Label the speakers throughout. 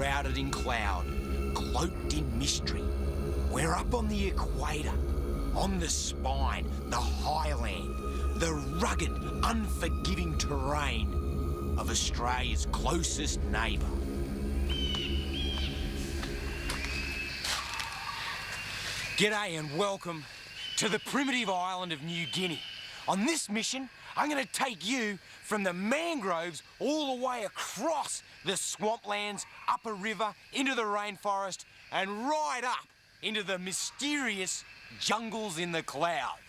Speaker 1: shrouded in cloud, cloaked in mystery. We're up on the equator, on the spine, the highland, the rugged, unforgiving terrain of Australia's closest neighbour. G'day and welcome to the primitive island of New Guinea. On this mission, I'm going to take you from the mangroves all the way across the swamplands, up a river, into the rainforest, and right up into the mysterious jungles in the clouds.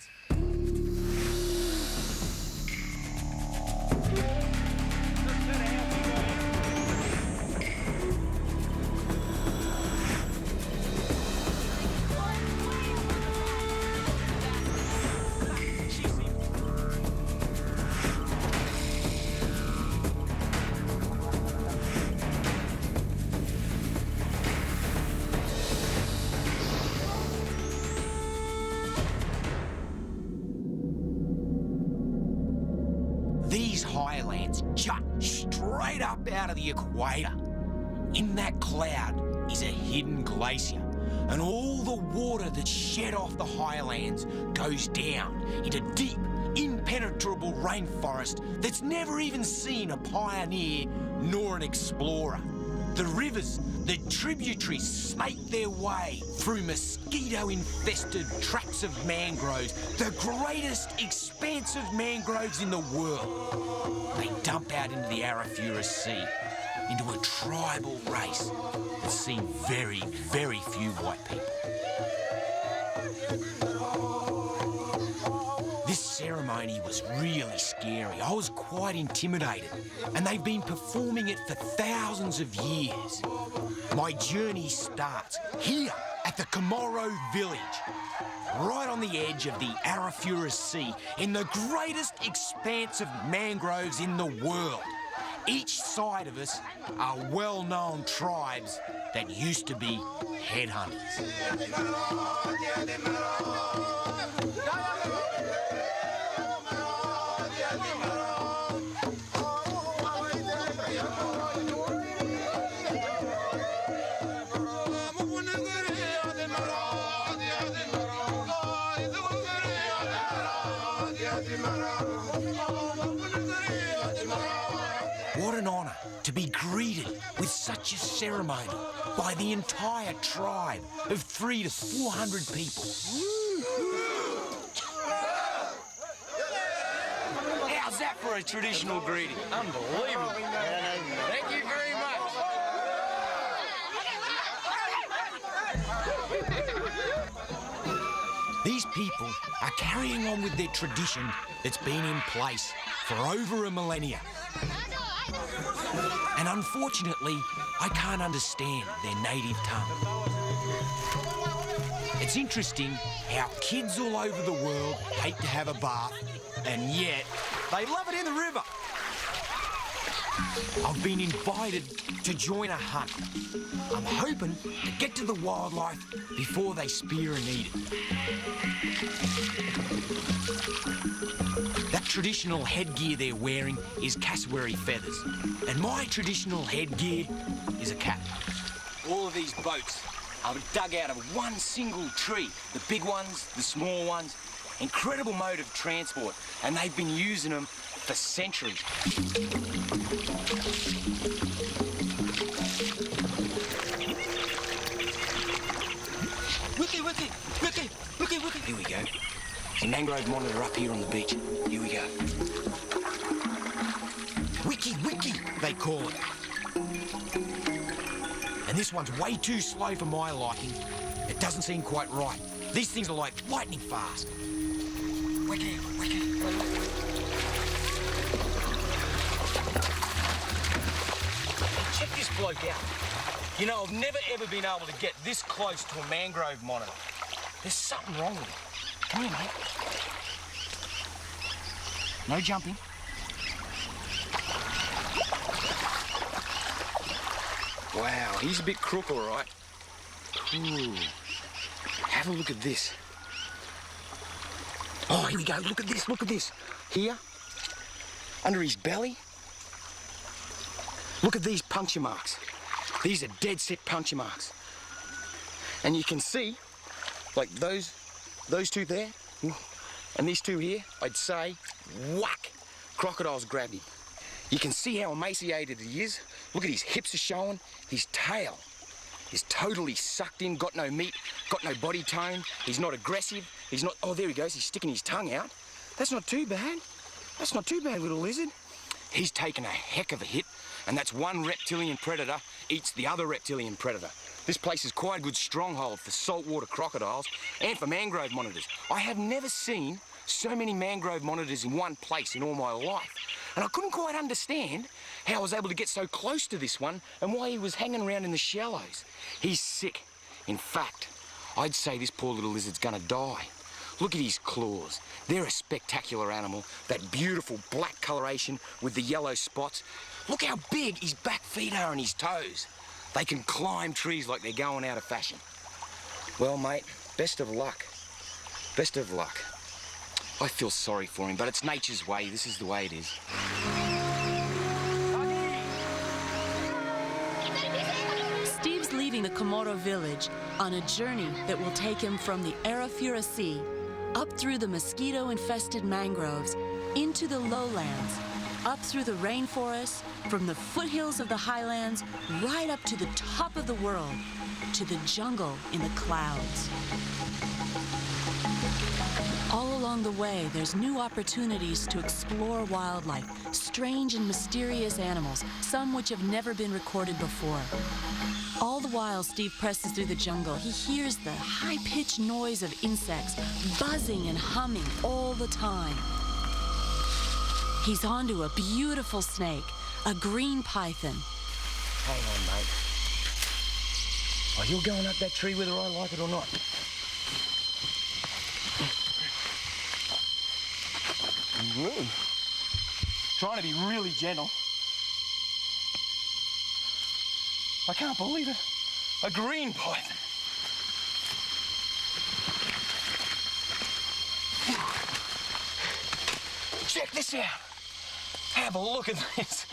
Speaker 1: These highlands jut straight up out of the equator. In that cloud is a hidden glacier, and all the water that's shed off the highlands goes down into deep, impenetrable rainforest that's never even seen a pioneer nor an explorer. The rivers, the tributaries snake their way through mosquito-infested tracts of mangroves, the greatest expanse of mangroves in the world. They dump out into the Arafura Sea, into a tribal race that's seen very, very few white people. This ceremony was really scary. I was quite intimidated, and they've been performing it for thousands of years. My journey starts here at the Comoro village, right on the edge of the Arafura Sea, in the greatest expanse of mangroves in the world. Each side of us are well-known tribes that used to be headhunters. What an honour to be greeted with such a ceremony by the entire tribe of 300 to 400 people. How's that for a traditional greeting? Unbelievable. Thank you very much. These people are carrying on with their tradition that's been in place for over a millennia. And unfortunately, I can't understand their native tongue. It's interesting how kids all over the world hate to have a bath, and yet they love it in the river. I've been invited to join a hunt. I'm hoping to get to the wildlife before they spear and eat it. That traditional headgear they're wearing is cassowary feathers, and my traditional headgear is a cap. All of these boats are dug out of one single tree. The big ones, the small ones, incredible mode of transport, and they've been using them for centuries. Wiki. Here we go. There's a mangrove monitor up here on the beach. Here we go. Wiki, they call it. And this one's way too slow for my liking. It doesn't seem quite right. These things are like lightning fast. Wiki. Check this bloke out. You know, I've never ever been able to get this close to a mangrove monitor. There's something wrong with it. Come here, mate. No jumping. Wow, he's a bit crook, all right. Ooh. Have a look at this. Oh, here we go. Look at this. Here, under his belly. Look at these puncture marks.
Speaker 2: These are dead set puncture marks. And you can see, like those two there, and these two here, I'd say, whack, crocodile's grabbed him. You can see how emaciated he is. Look at his hips are showing, his tail is totally sucked in, got no meat, got no body tone, he's not aggressive, he's not, oh there he goes, he's sticking his tongue out. That's not too bad. That's not too bad, little lizard. He's taken a heck of a hit, and that's one reptilian predator eats the other reptilian predator. This place is quite a good stronghold for saltwater crocodiles and for mangrove monitors. I have never seen so many mangrove monitors in one place in all my life. And I couldn't quite understand how I was able to get so close to this one and why he was hanging around in the shallows. He's sick. In fact, I'd say this poor little lizard's gonna die. Look at his claws. They're a spectacular animal. That beautiful black coloration with the yellow spots. Look how big his back feet are and his toes. They can climb trees like they're going out of fashion. Well, mate, best of luck. Best of luck. I feel sorry for him, but it's nature's way. This is the way it is.
Speaker 3: Steve's leaving the Comoro village on a journey that will take him from the Arafura Sea up through the mosquito-infested mangroves, into the lowlands, up through the rainforests, from the foothills of the highlands, right up to the top of the world, to the jungle in the clouds. All along the way, there's new opportunities to explore wildlife, strange and mysterious animals, some which have never been recorded before. All the while Steve presses through the jungle, he hears the high-pitched noise of insects buzzing and humming all the time. He's onto a beautiful snake, a green python.
Speaker 2: Hang on, mate. Are you going up that tree whether I like it or not? Whoa. Trying to be really gentle. I can't believe it. A green python. Check this out. Have a look at this.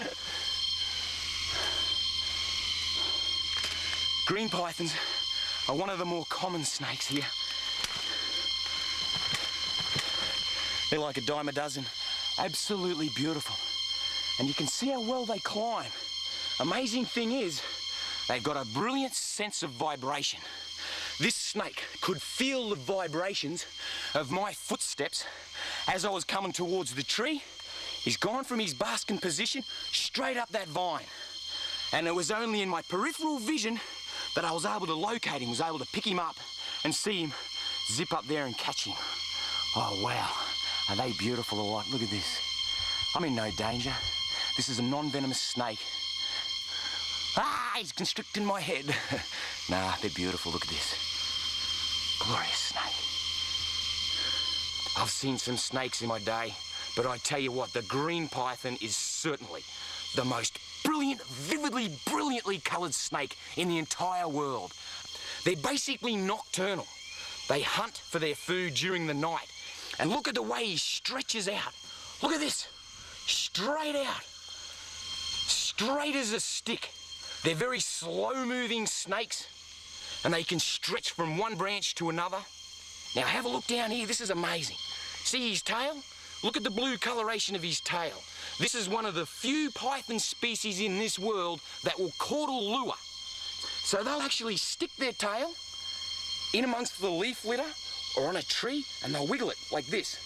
Speaker 2: Green pythons are one of the more common snakes here. They're like a dime a dozen. Absolutely beautiful. And you can see how well they climb. Amazing thing is, they've got a brilliant sense of vibration. This snake could feel the vibrations of my footsteps as I was coming towards the tree. He's gone from his basking position straight up that vine. And it was only in my peripheral vision that I was able to locate him, was able to pick him up and see him zip up there and catch him. Oh, wow. Are they beautiful or what? Look at this. I'm in no danger. This is a non-venomous snake. Ah, he's constricting my head. Nah, they're beautiful. Look at this. Glorious snake. I've seen some snakes in my day, but I tell you what, the green python is certainly the most brilliant, vividly, brilliantly coloured snake in the entire world. They're basically nocturnal. They hunt for their food during the night. And look at the way he stretches out. Look at this. Straight out. Straight as a stick. They're very slow-moving snakes, and they can stretch from one branch to another. Now have a look down here. This is amazing. See his tail? Look at the blue coloration of his tail. This is one of the few python species in this world that will caudal lure. So they'll actually stick their tail in amongst the leaf litter or on a tree, and they'll wiggle it like this.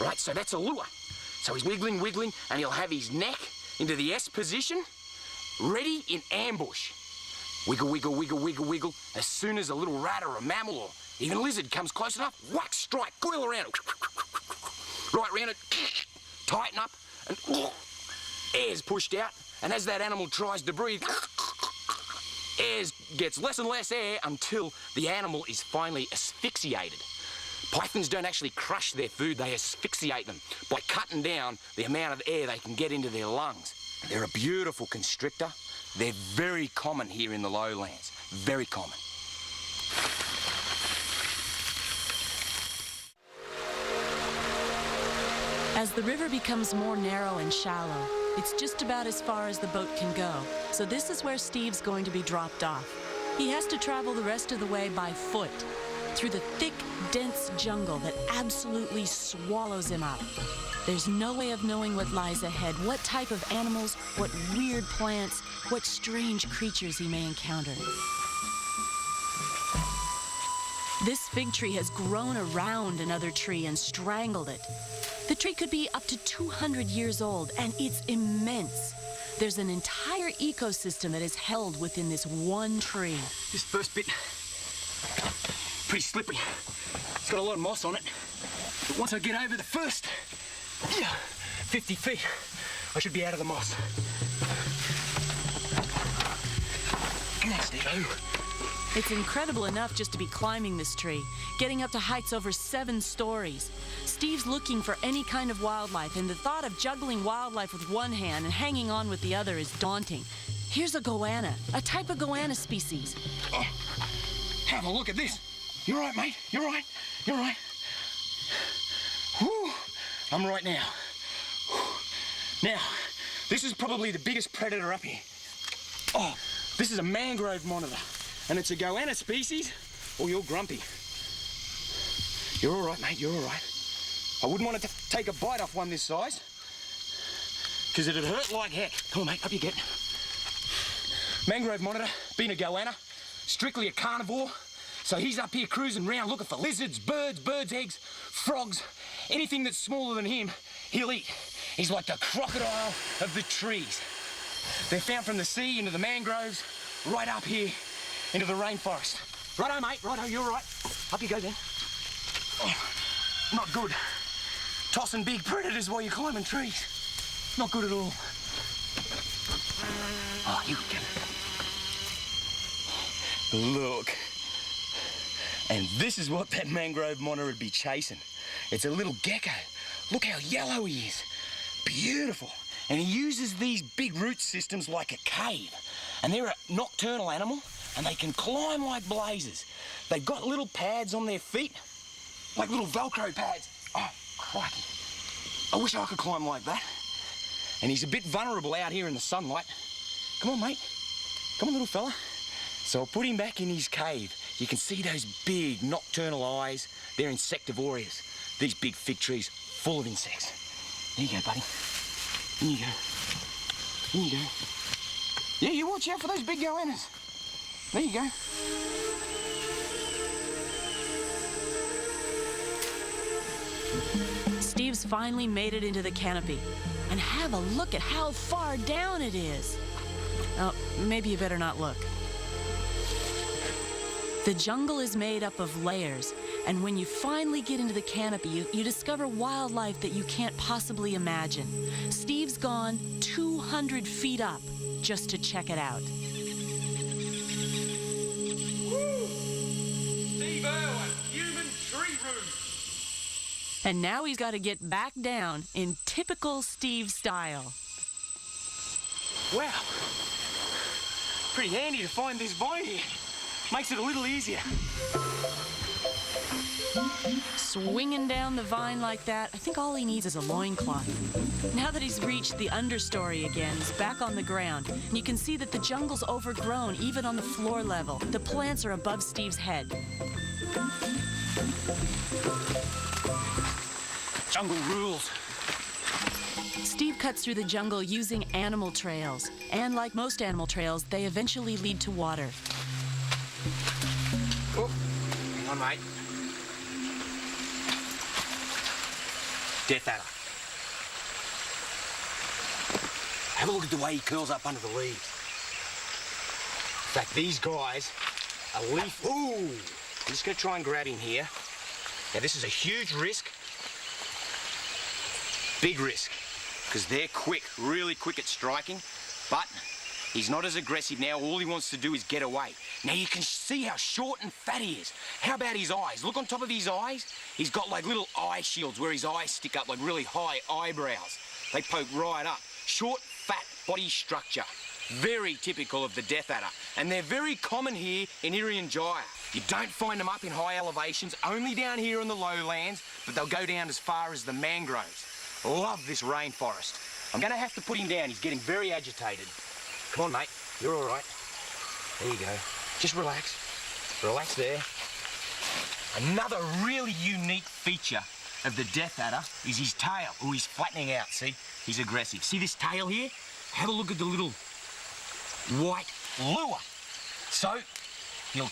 Speaker 2: Right, so that's a lure. So he's wiggling, wiggling, and he'll have his neck into the S position, ready in ambush. Wiggle, wiggle, wiggle, wiggle, wiggle. As soon as a little rat or a mammal or even a lizard comes close enough, whack, strike, coil around it. Right round it, tighten up, and air's pushed out. And as that animal tries to breathe, air gets less and less air until the animal is finally asphyxiated. Pythons don't actually crush their food, they asphyxiate them by cutting down the amount of air they can get into their lungs. They're a beautiful constrictor. They're very common here in the lowlands, very common.
Speaker 3: As the river becomes more narrow and shallow, It's just about as far as the boat can go, so this is where Steve's going to be dropped off. He has to travel the rest of the way by foot, through the thick, dense jungle that absolutely swallows him up. There's no way of knowing what lies ahead, what type of animals, what weird plants, what strange creatures he may encounter. This fig tree has grown around another tree and strangled it. The tree could be up to 200 years old, and it's immense. There's an entire ecosystem that is held within this one tree.
Speaker 2: This first bit, pretty slippery. It's got a lot of moss on it. But once I get over the first 50 feet, I should be out of the moss. Come on, Steve-o.
Speaker 3: It's incredible enough just to be climbing this tree, getting up to heights over 7 stories. Steve's looking for any kind of wildlife, and the thought of juggling wildlife with one hand and hanging on with the other is daunting. Here's a goanna, a type of goanna species.
Speaker 2: Oh, have a look at this. You're right, mate. You're right. You're right. Whew. I'm right now. Whew. Now, this is probably the biggest predator up here. Oh, this is a mangrove monitor. And it's a goanna species, or you're grumpy. You're all right, mate, you're all right. I wouldn't want to take a bite off one this size, because it'd hurt like heck. Come on, mate, up you get. Mangrove monitor, being a goanna, strictly a carnivore, so he's up here cruising around looking for lizards, birds' eggs, frogs, anything that's smaller than him, he'll eat. He's like the crocodile of the trees. They're found from the sea into the mangroves, right up here into the rainforest. Righto, mate, righto, you're right. Up you go then. Oh, not good. Tossing big predators while you're climbing trees. Not good at all. Oh, you go. Look. And this is what that mangrove monitor would be chasing. It's a little gecko. Look how yellow he is. Beautiful. And he uses these big root systems like a cave. And they're a nocturnal animal, and they can climb like blazes. They've got little pads on their feet, like little Velcro pads. Oh, crikey. I wish I could climb like that. And he's a bit vulnerable out here in the sunlight. Come on, mate. Come on, little fella. So I'll put him back in his cave. You can see those big nocturnal eyes. They're insectivorous. These big fig trees full of insects. There you go, buddy. There you go. There you go. Yeah, you watch out for those big goannas. There you go.
Speaker 3: Steve's finally made it into the canopy. And have a look at how far down it is. Oh, maybe you better not look. The jungle is made up of layers, and when you finally get into the canopy, you discover wildlife that you can't possibly imagine. Steve's gone 200 feet up just to check it out.
Speaker 2: Human tree room.
Speaker 3: And now he's got to get back down in typical Steve style.
Speaker 2: Wow. Pretty handy to find this vine here. Makes it a little easier.
Speaker 3: Swinging down the vine like that, I think all he needs is a loincloth. Now that he's reached the understory again, he's back on the ground. And you can see that the jungle's overgrown, even on the floor level. The plants are above Steve's head.
Speaker 2: Jungle rules.
Speaker 3: Steve cuts through the jungle using animal trails. And like most animal trails, they eventually lead to water.
Speaker 2: Oh, hang on, mate. Death adder. Have a look at the way he curls up under the leaves. In fact, these guys are leaf. Ooh! I'm just going to try and grab him here. Now, this is a huge risk. Big risk. Because they're quick, really quick at striking. But he's not as aggressive now. All he wants to do is get away. Now, you can see how short and fat he is. How about his eyes? Look on top of his eyes. He's got like little eye shields where his eyes stick up, like really high eyebrows. They poke right up. Short, fat body structure. Very typical of the death adder. And they're very common here in Irian Jaya. You don't find them up in high elevations, only down here in the lowlands, but they'll go down as far as the mangroves. Love this rainforest. I'm gonna have to put him down. He's getting very agitated. Come on, mate. You're all right. There you go. Just relax. Relax there. Another really unique feature of the death adder is his tail. Oh, he's flattening out, see? He's aggressive. See this tail here? Have a look at the little white lure. So, he'll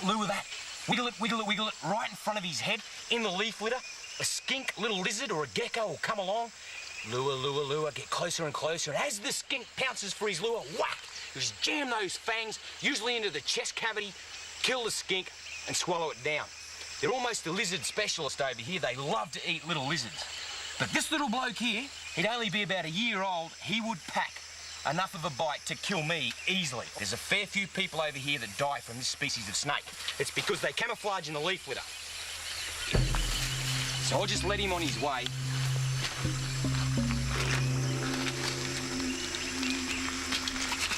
Speaker 2: lure that. Wiggle it, wiggle it, wiggle it right in front of his head in the leaf litter. A skink, little lizard or a gecko will come along. Lure, lure, lure, get closer and closer. And as the skink pounces for his lure, whack! You just jam those fangs, usually into the chest cavity, kill the skink and swallow it down. They're almost a lizard specialist over here. They love to eat little lizards. But this little bloke here, he'd only be about a year old. He would pack enough of a bite to kill me easily. There's a fair few people over here that die from this species of snake. It's because they camouflage in the leaf litter. So I'll just let him on his way.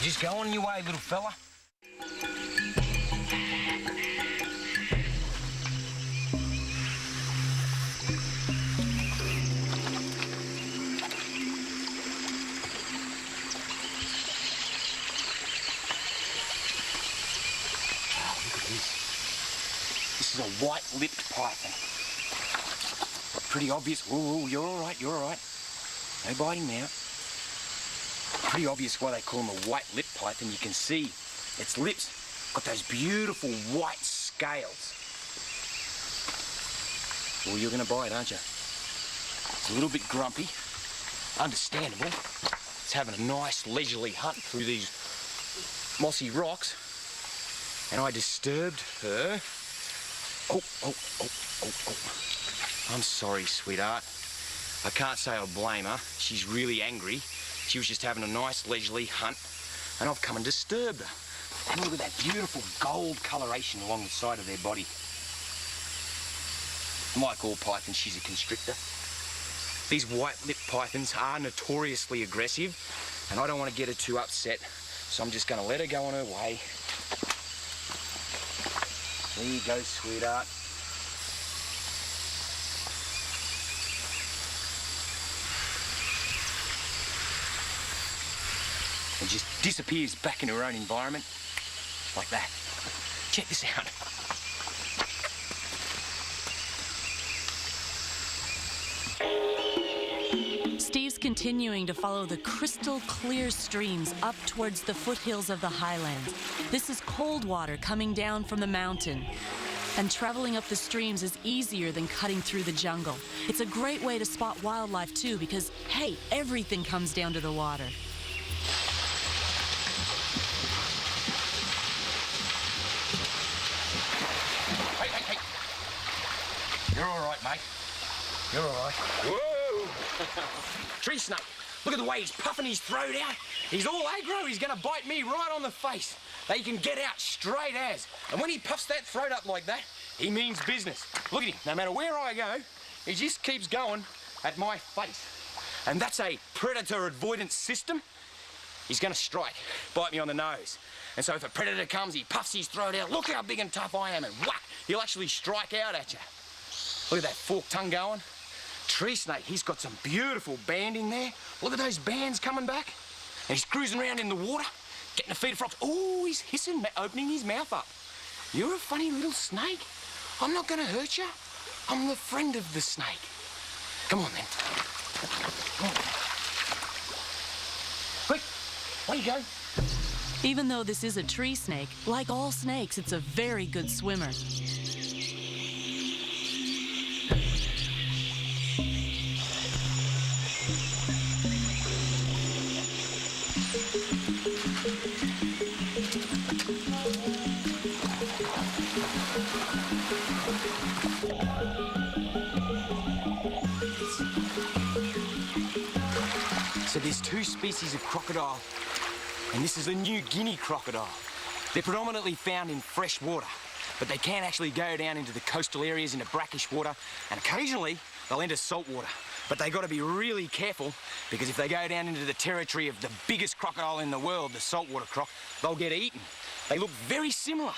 Speaker 2: Just go on your way, little fella. This is a white-lipped python. Pretty obvious. Whoa, you're all right, you're all right. No biting now. Pretty obvious why they call him a white-lipped python. You can see its lips got those beautiful white scales. Well, you're going to bite, aren't you? It's a little bit grumpy. Understandable. It's having a nice leisurely hunt through these mossy rocks. And I disturbed her. Oh. I'm sorry, sweetheart. I can't say I blame her. She's really angry. She was just having a nice leisurely hunt, and I've come and disturbed her. And look at that beautiful gold coloration along the side of their body. Like all pythons, she's a constrictor. These white-lipped pythons are notoriously aggressive, and I don't want to get her too upset, so I'm just going to let her go on her way. There you go, sweetheart. And just disappears back in her own environment, like that. Check this out.
Speaker 3: Steve's continuing to follow the crystal clear streams up towards the foothills of the highlands. This is cold water coming down from the mountain. And traveling up the streams is easier than cutting through the jungle. It's a great way to spot wildlife too, because, hey, everything comes down to the water.
Speaker 2: Hey. You're all right, mate. You're all right. Whoa! Tree snake. Look at the way he's puffing his throat out. He's all aggro. He's going to bite me right on the face. They can get out straight as. And when he puffs that throat up like that, he means business. Look at him. No matter where I go, he just keeps going at my face. And that's a predator avoidance system. He's going to strike, bite me on the nose. And so if a predator comes, he puffs his throat out. Look how big and tough I am. And whack, he'll actually strike out at you. Look at that forked tongue going. Tree snake, he's got some beautiful banding there. Look at those bands coming back. And he's cruising around in the water, getting a feed of frogs. Oh, he's hissing, opening his mouth up. You're a funny little snake. I'm not going to hurt you. I'm the friend of the snake. Come on, then. Come on. Quick, away you go.
Speaker 3: Even though this is a tree snake, like all snakes, it's a very good swimmer.
Speaker 2: So there's two species of crocodile, and this is a New Guinea crocodile. They're predominantly found in fresh water, but they can actually go down into the coastal areas, into brackish water, and occasionally they'll enter salt water. But they got to be really careful, because if they go down into the territory of the biggest crocodile in the world, the saltwater croc, they'll get eaten. They look very similar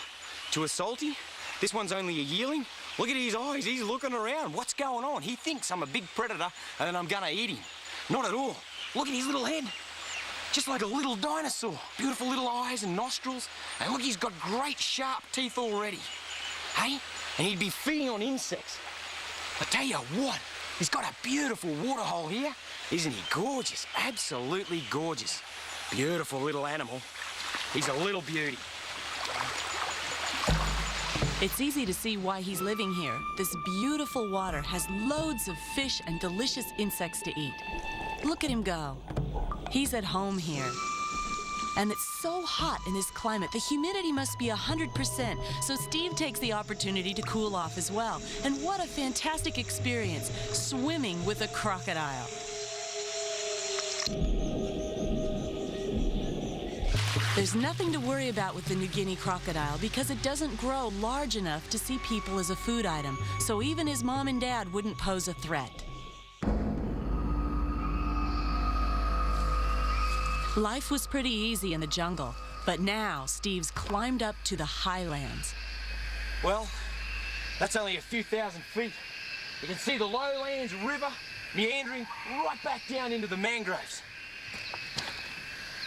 Speaker 2: to a salty. This one's only a yearling. Look at his eyes, he's looking around. What's going on? He thinks I'm a big predator and I'm gonna eat him. Not at all. Look at his little head. Just like a little dinosaur. Beautiful little eyes and nostrils. And look, he's got great sharp teeth already. Hey? And he'd be feeding on insects. I tell you what, he's got a beautiful waterhole here. Isn't he gorgeous? Absolutely gorgeous. Beautiful little animal. He's a little beauty.
Speaker 3: It's easy to see why he's living here. This beautiful water has loads of fish and delicious insects to eat. Look at him go. He's at home here. And it's so hot in this climate, the humidity must be 100%, so Steve takes the opportunity to cool off as well. And what a fantastic experience, swimming with a crocodile. There's nothing to worry about with the New Guinea crocodile because it doesn't grow large enough to see people as a food item, so even his mom and dad wouldn't pose a threat. Life was pretty easy in the jungle, but now Steve's climbed up to the highlands.
Speaker 2: Well, that's only a few thousand feet. You can see the lowlands river meandering right back down into the mangroves.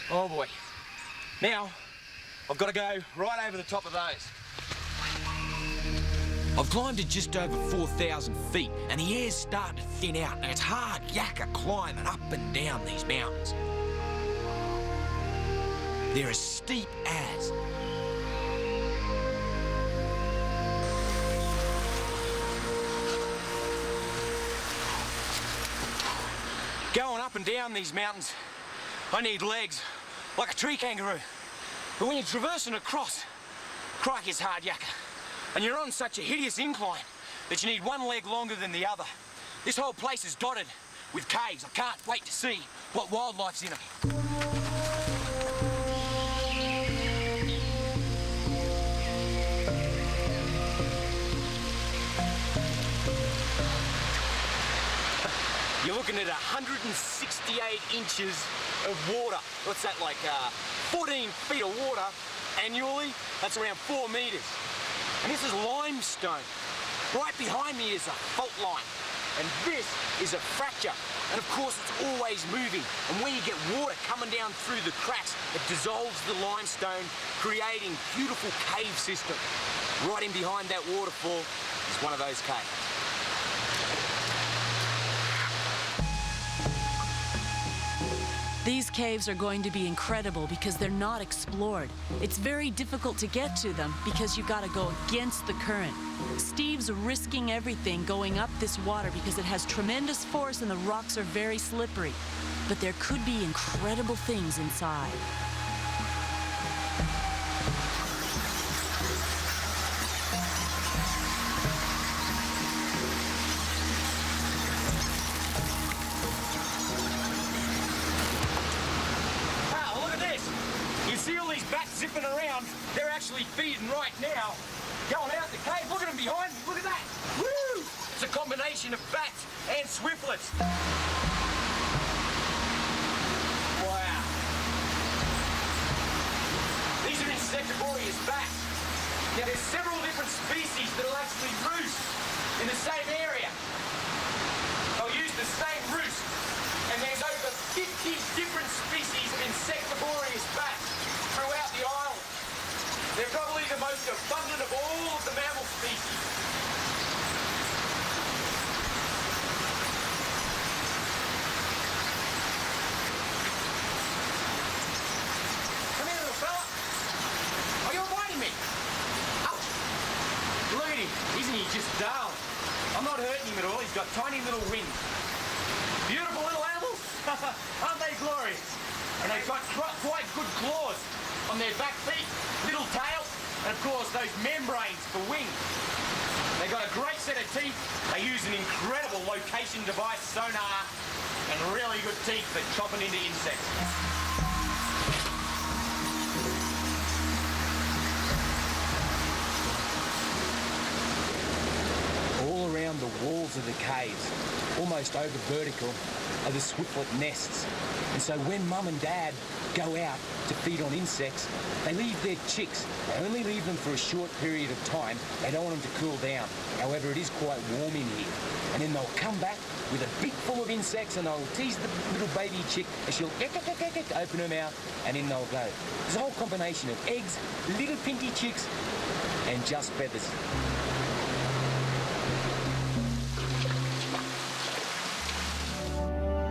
Speaker 2: Oh boy. Now, I've got to go right over the top of those.
Speaker 1: I've climbed to just over 4,000 feet, and the air's starting to thin out, and it's hard yakka climbing up and down these mountains. They're as steep as.
Speaker 2: Going up and down these mountains, I need legs, like a tree kangaroo. But when you're traversing across, crikey, it's hard yakka. And you're on such a hideous incline that you need one leg longer than the other. This whole place is dotted with caves. I can't wait to see what wildlife's in them. You're looking at 168 inches of water. What's that, like 14 feet of water annually? That's around 4 meters. And this is limestone. Right behind me is a fault line. And this is a fracture. And of course, it's always moving. And when you get water coming down through the cracks, it dissolves the limestone, creating beautiful cave systems. Right in behind that waterfall is one of those caves.
Speaker 3: These caves are going to be incredible because they're not explored. It's very difficult to get to them because you've got to go against the current. Steve's risking everything going up this water because it has tremendous force and the rocks are very slippery. But there could be incredible things inside.
Speaker 2: Zipping around, they're actually feeding right now. Going out the cave, look at them behind me, look at that. Woo! It's a combination of bats and swiftlets. Wow. These are insectivorous bats. Now there's several different species that will actually roost in the same area. They'll use the same roost. And there's over 50 different species of insectivorous bats throughout the island. They're probably the most abundant of all of the mammal species. Come here, little fella. Are you avoiding me? Ouch! Look at him. Isn't he just dull? I'm not hurting him at all. He's got tiny little wings. Beautiful little animals. Aren't they glorious? And they've got quite good claws on their back feet, little tail, and of course those membranes for wings. They've got a great set of teeth. They use an incredible location device, sonar, and really good teeth for chopping into insects. All around the walls of the caves, almost over vertical, are the swiftlet nests. And so when Mum and Dad go out to feed on insects, they leave their chicks. They only leave them for a short period of time. They don't want them to cool down. However, it is quite warm in here. And then they'll come back with a beak full of insects, and they'll tease the little baby chick, and she'll open her mouth, and in they'll go. There's a whole combination of eggs, little pinky chicks, and just feathers.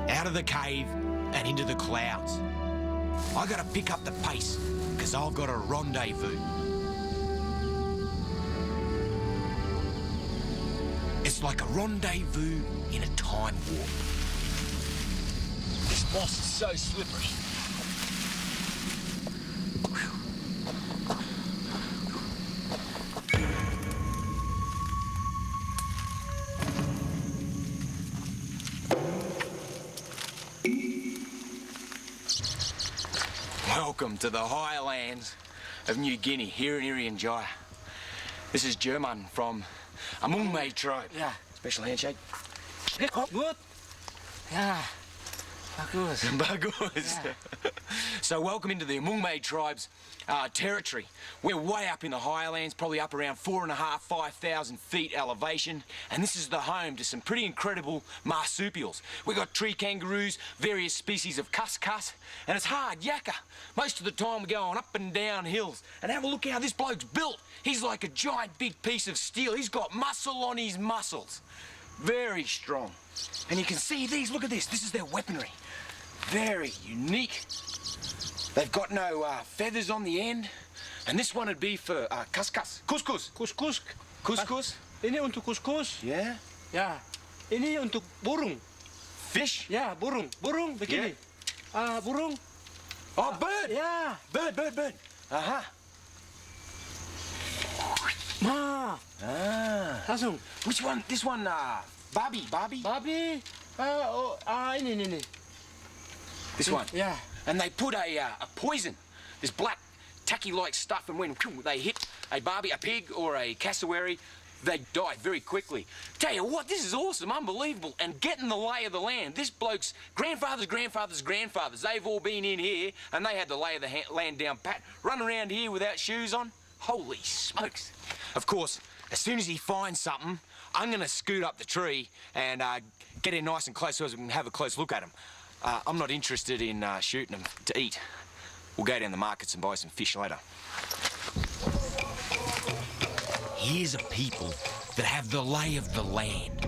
Speaker 1: Out of the cave and into the clouds. I gotta pick up the pace, because I've got a rendezvous. It's like a rendezvous in a time warp.
Speaker 2: This moss is so slippery. Welcome to the highlands of New Guinea, here in Irian Jaya. This is German from a Mungmei tribe. Yeah. Special handshake. Good. Yeah. Bagus. Bagus. Yeah. So welcome into the Mungmei tribe's territory. We're way up in the highlands, probably up around 4,500, 5,000 feet elevation, and this is the home to some pretty incredible marsupials. We've got tree kangaroos, various species of cuscus, and it's hard yakka. Most of the time we're going up and down hills, and have a look how this bloke's built. He's like a giant big piece of steel. He's got muscle on his muscles. Very strong. And you can see these, look at this. This is their weaponry. Very unique. They've got no feathers on the end. And this one would be for couscous. Couscous.
Speaker 4: Couscous.
Speaker 2: Couscous.
Speaker 4: Ini untuk couscous.
Speaker 2: Yeah.
Speaker 4: Ya. Ini untuk burung.
Speaker 2: Fish.
Speaker 4: Ya, burung. Burung begini. Burung.
Speaker 2: Oh, bird.
Speaker 4: Ya.
Speaker 2: Bird. Uh-huh.
Speaker 4: Ma. Langsung.
Speaker 2: Which one? This one, Barbie.
Speaker 4: Babi. Ini.
Speaker 2: This one.
Speaker 4: Yeah.
Speaker 2: And they put a poison, this black tacky-like stuff, and when they hit a Barbie, a pig, or a cassowary, they die very quickly. Tell you what, this is awesome, unbelievable, and getting the lay of the land. This bloke's grandfathers, they've all been in here, and they had the lay of the land down pat. Run around here without shoes on. Holy smokes. Of course, as soon as he finds something, I'm going to scoot up the tree and get in nice and close so as we can have a close look at him. I'm not interested in shooting them to eat. We'll go down the markets and buy some fish later.
Speaker 1: Here's a people that have the lay of the land.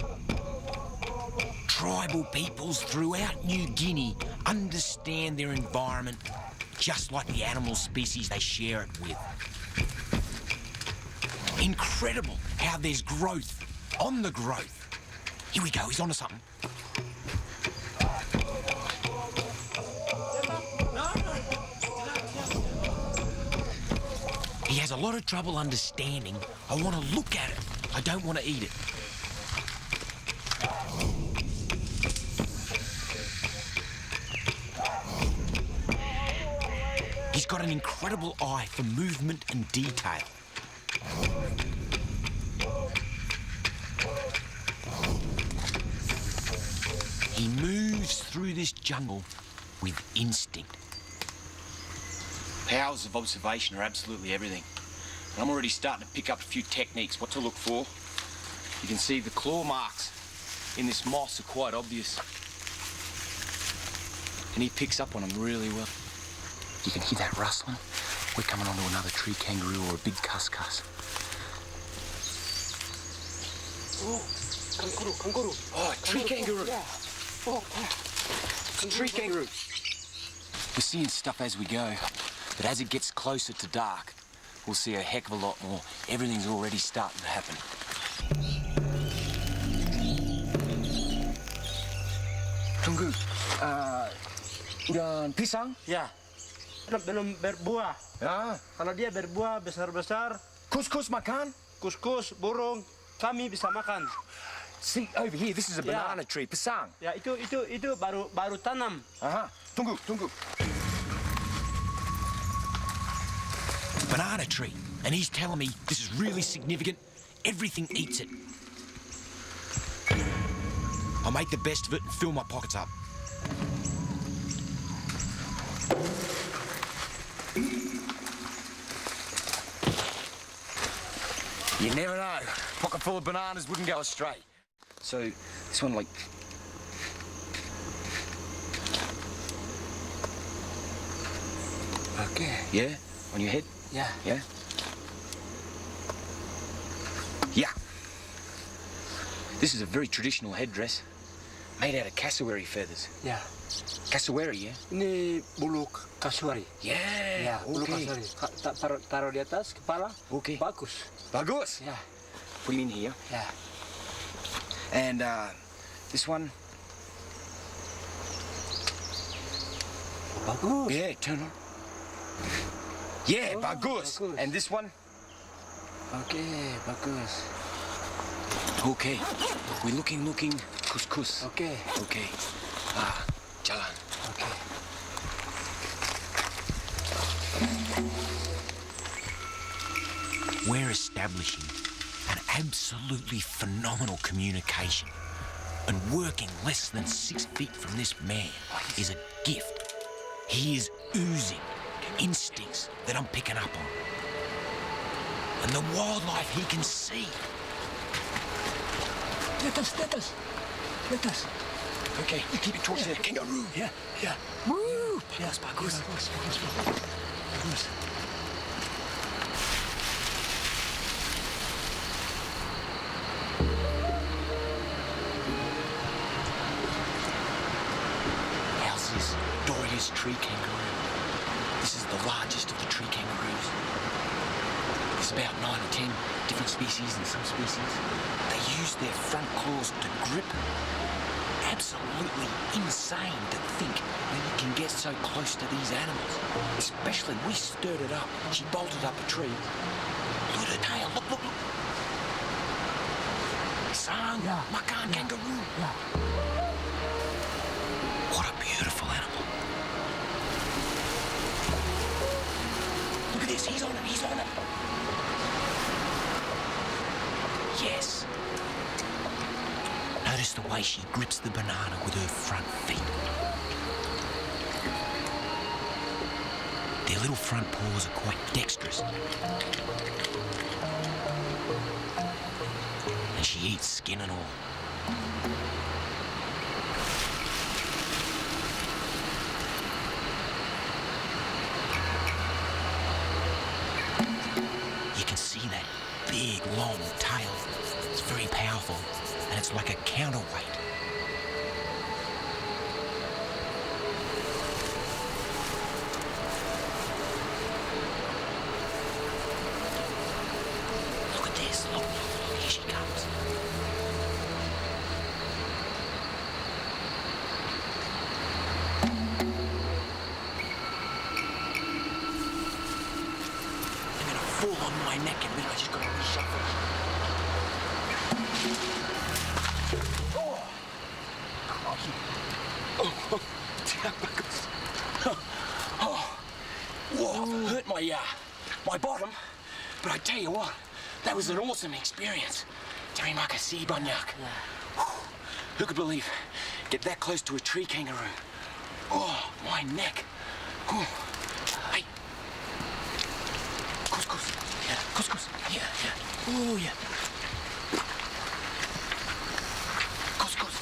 Speaker 1: Tribal peoples throughout New Guinea understand their environment just like the animal species they share it with. Incredible how there's growth on the growth. Here we go, he's onto something. He has a lot of trouble understanding. I want to look at it. I don't want to eat it. He's got an incredible eye for movement and detail. He moves through this jungle with instinct.
Speaker 2: Powers of observation are absolutely everything. And I'm already starting to pick up a few techniques, what to look for. You can see the claw marks in this moss are quite obvious. And he picks up on them really well. You can hear that rustling. We're coming onto another tree kangaroo or a big cuscus.
Speaker 4: Oh, kangaroo.
Speaker 2: Oh, tree kangaroo.
Speaker 4: Yeah. Oh,
Speaker 2: It's a tree kangaroo. We're seeing stuff as we go, but as it gets closer to dark, we'll see a heck of a lot more. Everything's already starting to happen. Tunggu, udah pisang?
Speaker 4: Ya. Belum berbuah.
Speaker 2: Ya.
Speaker 4: Kalau dia berbuah besar-besar,
Speaker 2: Couscous makan?
Speaker 4: kuskus, burung, kami bisa makan.
Speaker 2: See, over here, this is a banana tree, pisang.
Speaker 4: Ya, itu baru tanam.
Speaker 2: Aha, tunggu.
Speaker 1: Banana tree. And he's telling me this is really significant. Everything eats it. I'll make the best of it and fill my pockets up.
Speaker 2: You never know. Pocket full of bananas wouldn't go astray. So this one, like,
Speaker 4: Okay.
Speaker 2: Yeah? On your head?
Speaker 4: Yeah.
Speaker 2: Yeah? Yeah. This is a very traditional headdress. Made out of cassowary feathers.
Speaker 4: Yeah.
Speaker 2: Cassowary, yeah?
Speaker 4: Ini bulu kasuari.
Speaker 2: Yeah.
Speaker 4: Ya, bulu
Speaker 2: Okay.
Speaker 4: kasuari. Taruh di atas kepala.
Speaker 2: Okay.
Speaker 4: Bagus.
Speaker 2: Bagus.
Speaker 4: Ya.
Speaker 2: Put him in here.
Speaker 4: Ya.
Speaker 2: And this one.
Speaker 4: Bagus.
Speaker 2: Yeah, turn on. Yeah,
Speaker 4: Oh,
Speaker 2: bagus.
Speaker 4: bagus.
Speaker 2: And this one.
Speaker 4: Oke, bagus.
Speaker 2: Okay. We're looking. Couscous.
Speaker 4: Oke.
Speaker 2: Okay. Jalan.
Speaker 4: Oke.
Speaker 1: We're establishing an absolutely phenomenal communication. And working less than 6 feet from this man is a gift. He is oozing instincts that I'm picking up on. And the wildlife he can see.
Speaker 4: Di atas.
Speaker 2: Okay, you keep it towards the kangaroo.
Speaker 4: Ya.
Speaker 2: Woo! Bagus.
Speaker 4: Bagus.
Speaker 1: How's this? Doria's tree kangaroo. This is the largest of the tree kangaroos. There's about 9 or 10 different species and subspecies. They use their front claws to grip. Absolutely insane to think that you can get so close to these animals. Especially, we stirred it up. She bolted up a tree. Look at her tail. Look. Sang,
Speaker 4: Yeah.
Speaker 1: makan kangaroo.
Speaker 4: Ya.
Speaker 1: What a beautiful animal. Look at this, he's on it. Yes. Notice the way she grips the banana with her front feet. Their little front paws are quite dexterous. And she eats skin and all. You can see that big, long tail. It's very powerful, and it's like a counterweight. Look at this. Look. Here she comes. I'm gonna fall on my neck and then I just gotta reshuffle. Whoa, I've hurt my bottom, but I tell you what, that was an awesome experience. Terima kasih banyak. Who could believe get that close to a tree kangaroo? Oh, my neck. Oh. Hey. Couscous. Yeah, couscous. Yeah. Oh, yeah. Couscous.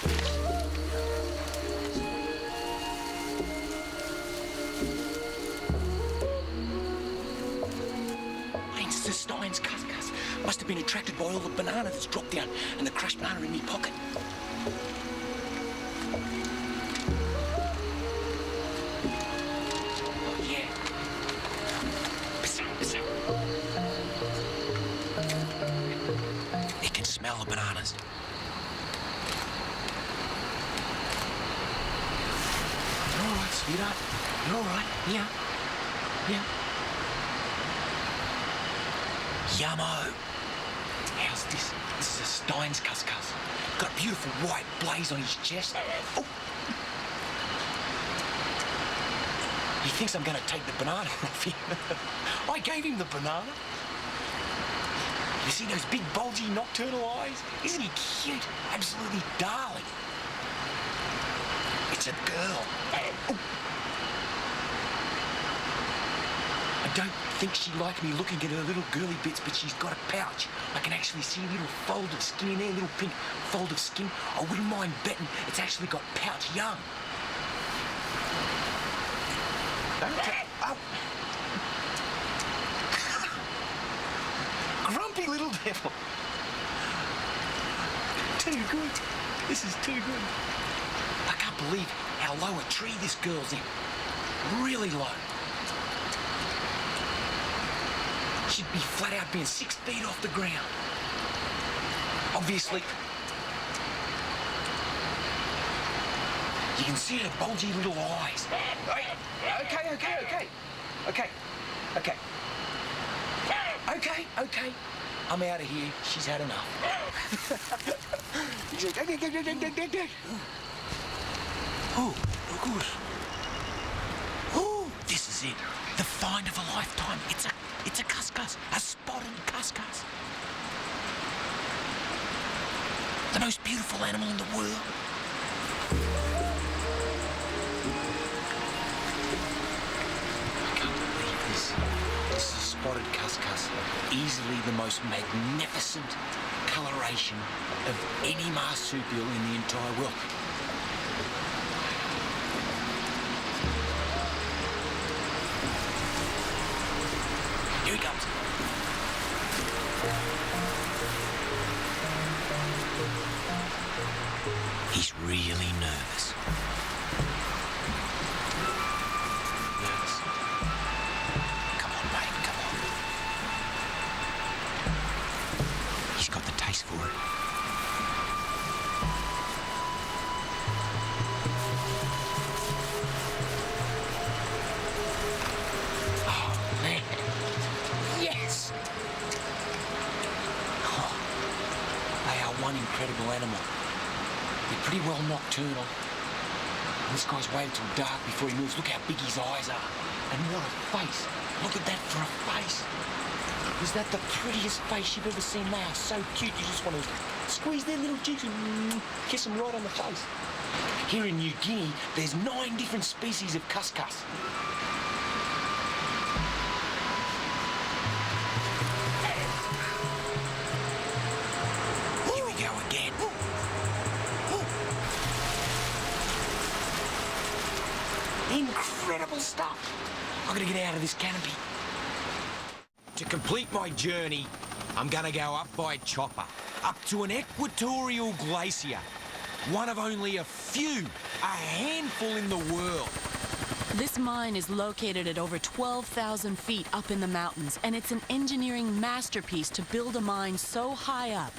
Speaker 1: Stein's couscous must have been attracted by all the banana that's dropped down and the crushed banana in my pocket. Oh, yeah. Pisang. It can smell the bananas. You're all right, sweetheart. You're all right. Yeah. Yummo. How's this? This is a Stein's couscous. Got a beautiful white blaze on his chest. Oh. He thinks I'm going to take the banana off him. I gave him the banana. You see those big bulgy nocturnal eyes? Isn't he cute? Absolutely darling. It's a girl. Oh. I don't think she liked me looking at her little girly bits, but she's got a pouch. I can actually see a little fold of skin in there, a little pink fold of skin. I wouldn't mind betting it's actually got pouch young. Oh, little devil. Too good. This is too good. I can't believe how low a tree this girl's in. Really low. She'd be flat out being 6 feet off the ground. Obviously, you can see her bulgy little eyes. Okay. I'm out of here. She's had enough. He's like, go. Oh, of course. Oh, this is it. The find of a lifetime. It's a cuscus, a spotted cuscus. The most beautiful animal in the world. I can't believe this. This is a spotted cuscus. Easily the most magnificent coloration of any marsupial in the entire world. Here he comes. He's really nervous. Come on, mate, come on. He's got the taste for it. Oh, man. Yes! Oh, they are one incredible animal. They're pretty well nocturnal. And this guy's waited till dark before he moves. Look how big his eyes are. And what a face. Look at that for a face. Is that the prettiest face you've ever seen? They are so cute. You just want to squeeze their little cheeks and kiss them right on the face. Here in New Guinea, there's 9 different species of cuscus. Here we go again. Incredible stuff. I'm gonna get out of this canopy. To complete my journey, I'm gonna go up by chopper, up to an equatorial glacier. One of only a few, a handful in the world.
Speaker 3: This mine is located at over 12,000 feet up in the mountains, and it's an engineering masterpiece to build a mine so high up.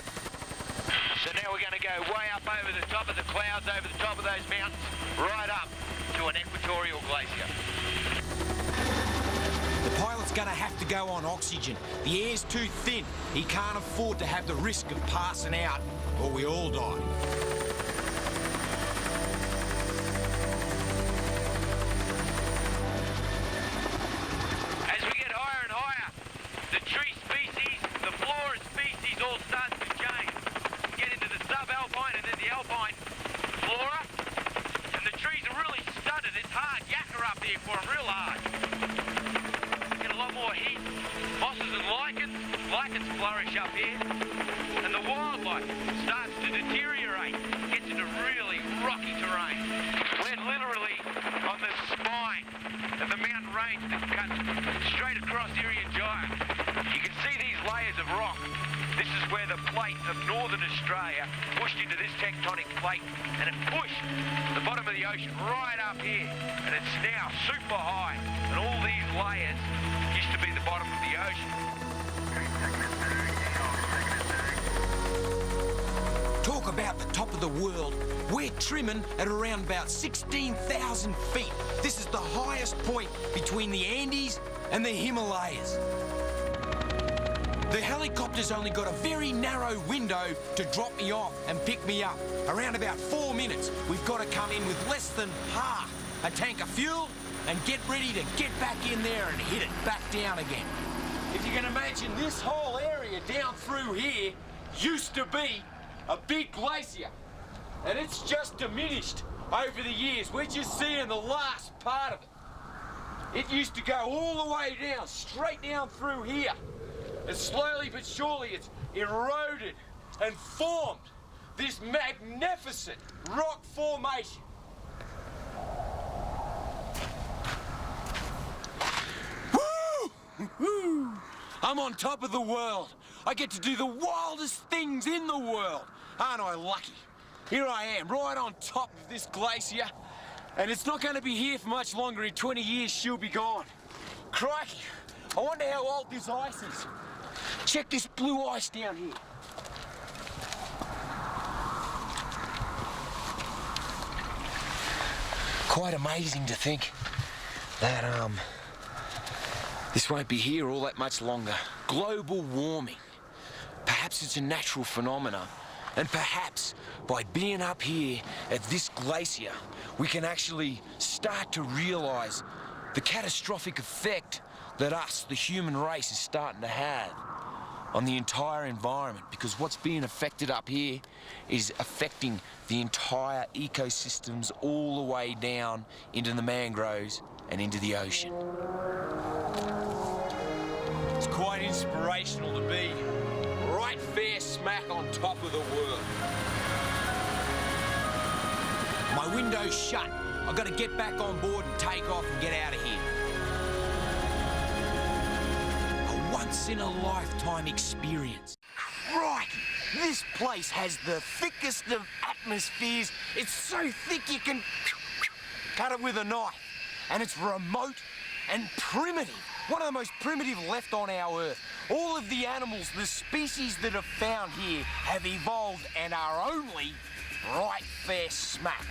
Speaker 5: So now we're going to go way up over the top of the clouds, over the top of those mountains, right up to an equatorial glacier.
Speaker 1: The pilot's gonna have to go on oxygen. The air's too thin. He can't afford to have the risk of passing out, or we all die.
Speaker 5: As we get higher and higher, the tree species, the flora species all starts to change. Get into the subalpine and then the alpine flora, and the trees are really stunted. It's hard yakka up here for them, real hard. Get a lot more heat. Mosses and lichens flourish up here, and the wildlife starts to deteriorate. Gets into really rocky terrain. We're literally on the spine of the mountain range that cuts straight across Irian Jaya. You can see these layers of rock. This is where the plate of northern Australia pushed into this tectonic plate, and it pushed the bottom of the ocean right up here, and it's now super high, and all these layers used to be the bottom of the ocean.
Speaker 1: Talk about the top of the world. We're trimming at around about 16,000 feet. This is the highest point between the Andes and the Himalayas. The helicopter's only got a very narrow window to drop me off and pick me up. Around about 4 minutes, we've got to come in with less than half a tank of fuel and get ready to get back in there and hit it back down again. If you can imagine, this whole area down through here used to be a big glacier, and it's just diminished over the years. We're just seeing the last part of it. It used to go all the way down, straight down through here. And slowly but surely it's eroded and formed this magnificent rock formation. Woo! I'm on top of the world. I get to do the wildest things in the world. Aren't I lucky? Here I am, right on top of this glacier, and it's not going to be here for much longer. In 20 years, she'll be gone. Crikey, I wonder how old this ice is. Check this blue ice down here. Quite amazing to think that, this won't be here all that much longer. Global warming. Perhaps it's a natural phenomenon, and perhaps by being up here at this glacier, we can actually start to realise the catastrophic effect that us, the human race, is starting to have on the entire environment, because what's being affected up here is affecting the entire ecosystems all the way down into the mangroves and into the ocean. It's quite inspirational to be right fair smack on top of the world. My window's shut. I've got to get back on board and take off and get out of here. A once-in-a-lifetime experience. Crikey! This place has the thickest of atmospheres. It's so thick you can cut it with a knife. And it's remote and primitive. One of the most primitive left on our Earth. All of the animals, the species that are found here, have evolved and are only right fair smack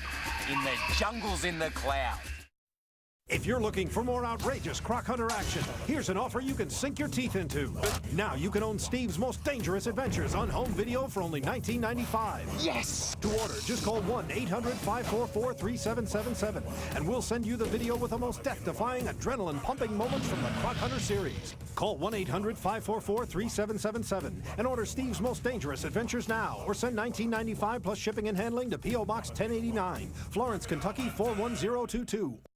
Speaker 1: in the jungles in the clouds.
Speaker 6: If you're looking for more outrageous Croc Hunter action, here's an offer you can sink your teeth into. Now you can own Steve's Most Dangerous Adventures on home video for only $19.95.
Speaker 2: Yes!
Speaker 6: To order, just call 1-800-544-3777 and we'll send you the video with the most death-defying, adrenaline-pumping moments from the Croc Hunter series. Call 1-800-544-3777 and order Steve's Most Dangerous Adventures now, or send $19.95 plus shipping and handling to P.O. Box 1089, Florence, Kentucky 41022.